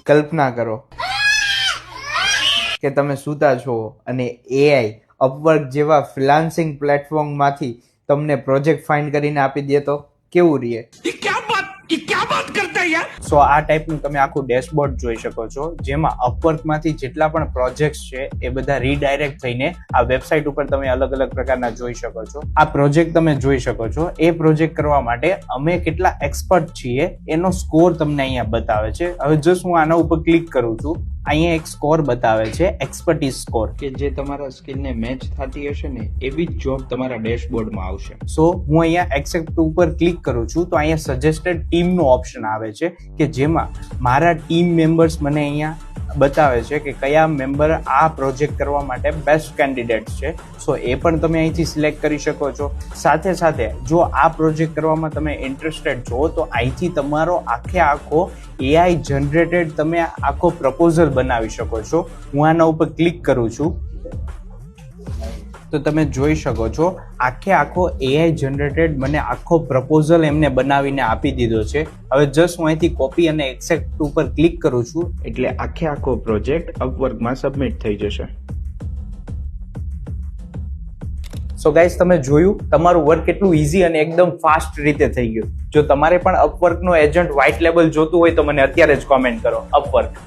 કલ્પના કરો કે તમે સૂતા છો અને એઆઈ અપવર્ક જેવા ફ્રીલાન્સિંગ પ્લેટફોર્મમાંથી તમને પ્રોજેક્ટ ફાઇન્ડ કરીને આપી દે તો કેવું રહે? સો આ ટાઈપનું તમે આખું ડેશબોર્ડ જોઈ શકો છો, જેમાં અપવર્કમાંથી જેટલા પણ પ્રોજેક્ટ્સ છે એ બધા રીડાયરેક્ટ થઈને આ વેબસાઇટ ઉપર તમે અલગ અલગ પ્રકારના જોઈ શકો છો. આ પ્રોજેક્ટ તમે જોઈ શકો છો. એ પ્રોજેક્ટ કરવા માટે અમે કેટલા એક્સપર્ટ છીએ એનો સ્કોર તમને અહીંયા બતાવે છે. હવે જસ્ટ હું આના ઉપર ક્લિક કરું છું, અહીંયા એક સ્કોર બતાવે છે, એક્સપર્ટીઝ સ્કોર, કે જે તમારા સ્કિલને મેચ થતી હશે ને એવી જ જોબ તમારા ડેશબોર્ડમાં આવશે. સો હું અહીંયા એક્સેપ્ટ ઉપર ક્લિક કરું છું તો અહીંયા સજેસ્ટેડ ટીમનો ઓપ્શન આવે છે, કે જેમાં મારા ટીમ મેમ્બર્સ મને અહીંયા બતાવે છે કે કયા મેમ્બર આ પ્રોજેક્ટ કરવા માટે બેસ્ટ કેન્ડિડેટ્સ છે. સો એ પણ તમે અહીંથી સિલેક્ટ કરી શકો છો. સાથે સાથે જો આ પ્રોજેક્ટ કરવામાં તમે ઇન્ટરેસ્ટેડ છો તો અહીંથી તમારો આખો એઆઈ જનરેટેડ તમે આખો પ્રપોઝલ બનાવી શકો છો. હું આના ઉપર ક્લિક કરું છું તો તમે જોઈ શકો છો આખો એઆઈ જનરેટેડ મને આખો પ્રપોઝલ એમને બનાવીને આપી દીધો છે. હવે જસ્ટ હું અહીંથી કોપી અને એક્સેપ્ટ ઉપર ક્લિક કરું છું એટલે આખો પ્રોજેક્ટ અપવર્કમાં સબમિટ થઈ જશે. સો ગાઈઝ, તમે જોયું તમારું વર્ક કેટલું ઇઝી અને એકદમ ફાસ્ટ રીતે થઈ ગયું. જો તમારે પણ અપવર્કનો એજન્ટ વ્હાઇટ લેબલ જોતું હોય તો મને અત્યારે જ કોમેન્ટ કરો અપવર્ક.